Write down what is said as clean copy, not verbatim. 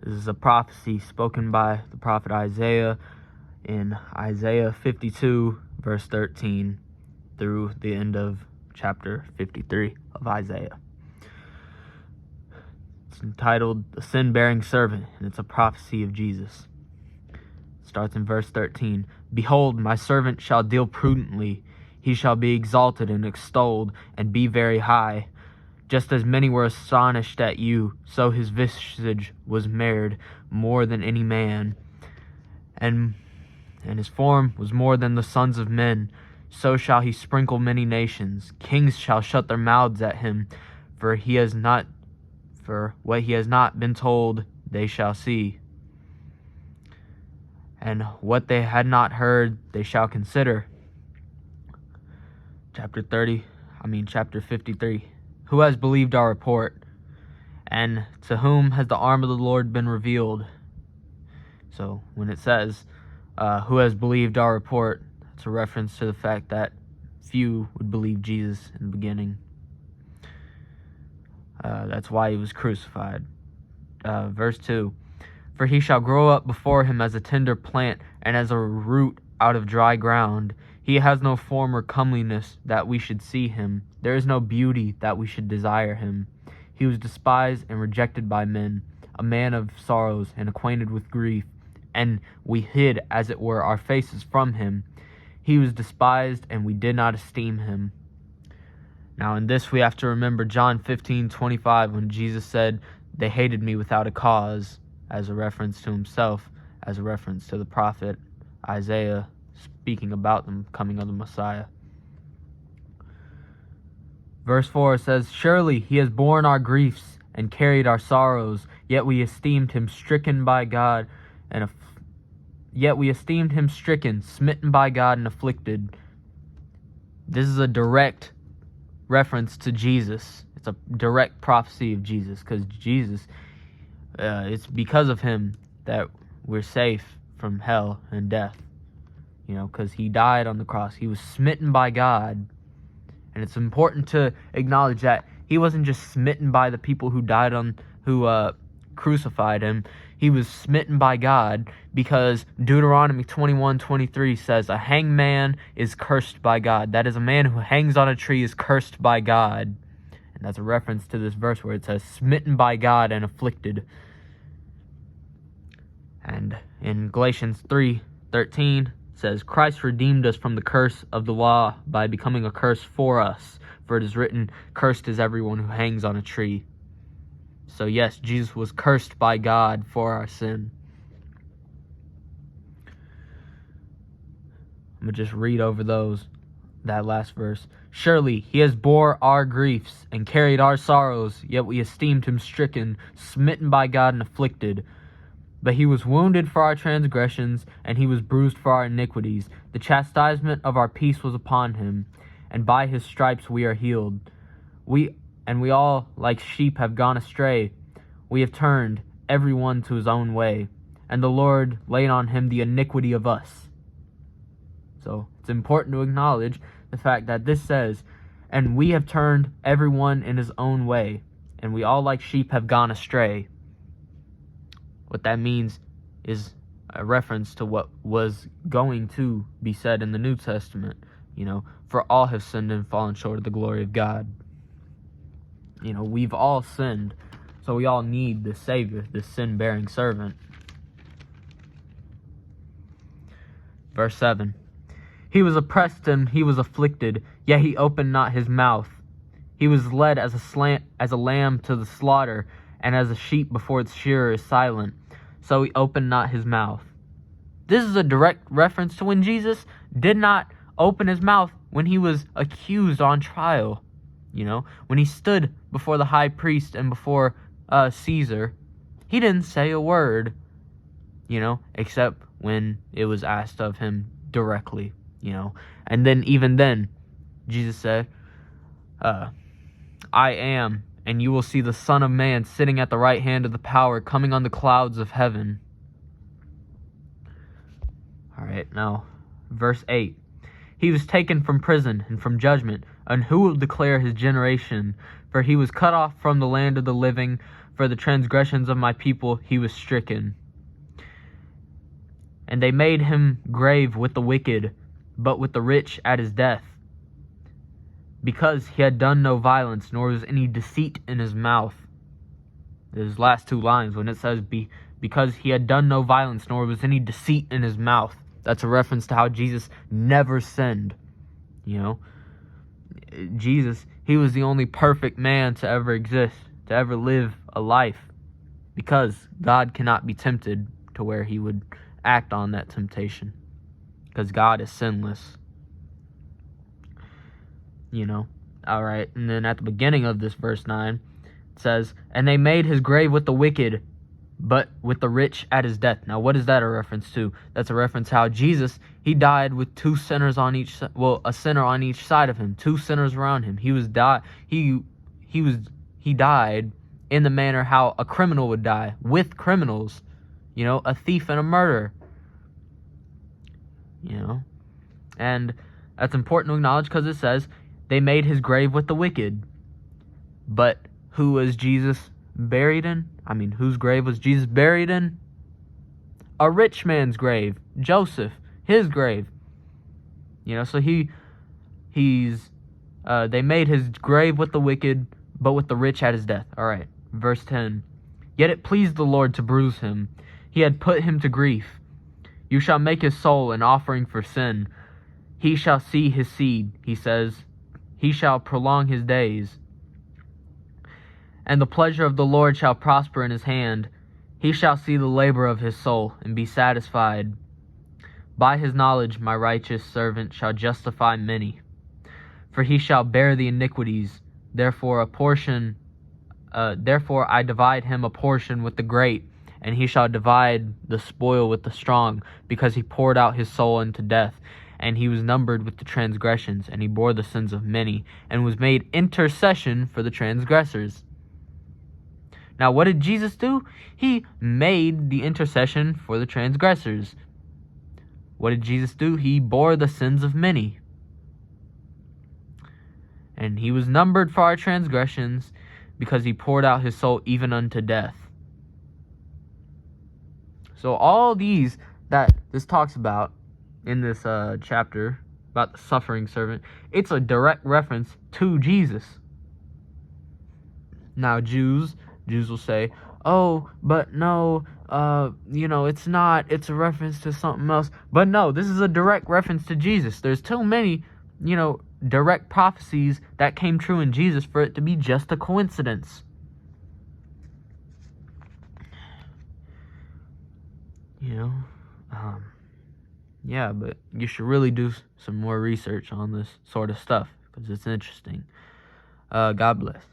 This is a prophecy spoken by the prophet Isaiah in Isaiah 52, verse 13, through the end of chapter 53 of Isaiah. It's entitled The Sin-Bearing Servant, and it's a prophecy of Jesus. It starts in verse 13. Behold, my servant shall deal prudently. He shall be exalted and extolled, and be very high. Just as many were astonished at you, so his visage was marred more than any man, and his form was more than the sons of men. So shall he sprinkle many nations. Kings shall shut their mouths at him, for what he has not been told they shall see, and what they had not heard they shall consider. Chapter 53. Who has believed our report? And to whom has the arm of the Lord been revealed? So when it says, who has believed our report, it's a reference to the fact that few would believe Jesus in the beginning. That's why he was crucified. Verse 2. For he shall grow up before him as a tender plant, and as a root out of dry ground. He has no form or comeliness that we should see him. There is no beauty that we should desire him. He was despised and rejected by men, a man of sorrows and acquainted with grief, and we hid, as it were, our faces from him. He was despised, and we did not esteem him. Now in this we have to remember John 15:25, when Jesus said, they hated me without a cause, as a reference to himself, as a reference to the prophet Isaiah, speaking about them coming of the Messiah. Verse 4 says, surely he has borne our griefs and carried our sorrows, yet we esteemed him stricken, smitten by God, and afflicted. This is a direct reference to Jesus. It's a direct prophecy of Jesus, because Jesus, it's because of him that we're safe from hell and death. Because he died on the cross. He was smitten by God. And it's important to acknowledge that he wasn't just smitten by the people who crucified him. He was smitten by God, because Deuteronomy 21:23 says, a hanged man is cursed by God. That is, a man who hangs on a tree is cursed by God. And that's a reference to this verse where it says, smitten by God and afflicted. And in Galatians 3:13, says, Christ redeemed us from the curse of the law by becoming a curse for us. For it is written, cursed is everyone who hangs on a tree. So yes, Jesus was cursed by God for our sin. I'm going to just read over that last verse. Surely he has bore our griefs and carried our sorrows, yet we esteemed him stricken, smitten by God, and afflicted. But he was wounded for our transgressions, and he was bruised for our iniquities. The chastisement of our peace was upon him, and by his stripes we are healed. We all, like sheep, have gone astray. We have turned every one to his own way, and the Lord laid on him the iniquity of us. So it's important to acknowledge the fact that this says, and we have turned every one in his own way, and we all, like sheep, have gone astray. What that means is a reference to what was going to be said in the New Testament. For all have sinned and fallen short of the glory of God. We've all sinned, so we all need the Savior, the sin-bearing servant. Verse 7. He was oppressed and he was afflicted, yet he opened not his mouth. He was led as a lamb to the slaughter, and as a sheep before its shearer is silent, so he opened not his mouth. This is a direct reference to when Jesus did not open his mouth when he was accused on trial. When he stood before the high priest and before Caesar, he didn't say a word, except when it was asked of him directly, And then, even then, Jesus said, I am, and you will see the Son of Man sitting at the right hand of the power, coming on the clouds of heaven. All right, now, verse 8. He was taken from prison and from judgment, and who will declare his generation? For he was cut off from the land of the living. For the transgressions of my people he was stricken. And they made him grave with the wicked, but with the rich at his death, because he had done no violence, nor was any deceit in his mouth. Those last two lines, when it says, because he had done no violence, nor was any deceit in his mouth. That's a reference to how Jesus never sinned. Jesus, he was the only perfect man to ever exist, to ever live a life, because God cannot be tempted to where he would act on that temptation, because God is sinless. All right. And then at the beginning of this verse 9, it says, and they made his grave with the wicked, but with the rich at his death. Now, what is that a reference to? That's a reference how Jesus, he died with two sinners on each, a sinner on each side of him, two sinners around him. He died in the manner how a criminal would die, with criminals, a thief and a murderer. And that's important to acknowledge, because it says they made his grave with the wicked. But who was Jesus buried in? Whose grave was Jesus buried in? A rich man's grave, Joseph, his grave. So they made his grave with the wicked, but with the rich at his death. All right, verse 10. Yet it pleased the Lord to bruise him. He had put him to grief. You shall make his soul an offering for sin. He shall see his seed, he says. He shall prolong his days. And the pleasure of the Lord shall prosper in his hand. He shall see the labor of his soul, and be satisfied. By his knowledge my righteous servant shall justify many. For he shall bear the iniquities. Therefore I divide him a portion with the great, and he shall divide the spoil with the strong, because he poured out his soul unto death, and he was numbered with the transgressions, and he bore the sins of many, and was made intercession for the transgressors. Now, what did Jesus do? He made the intercession for the transgressors. What did Jesus do? He bore the sins of many. And he was numbered for our transgressions, because he poured out his soul even unto death. So all these that this talks about in this chapter about the suffering servant, it's a direct reference to Jesus. Now Jews will say, oh, but no, it's not, it's a reference to something else. But no, this is a direct reference to Jesus. There's too many, direct prophecies that came true in Jesus for it to be just a coincidence. Yeah, but you should really do some more research on this sort of stuff, because it's interesting. God bless.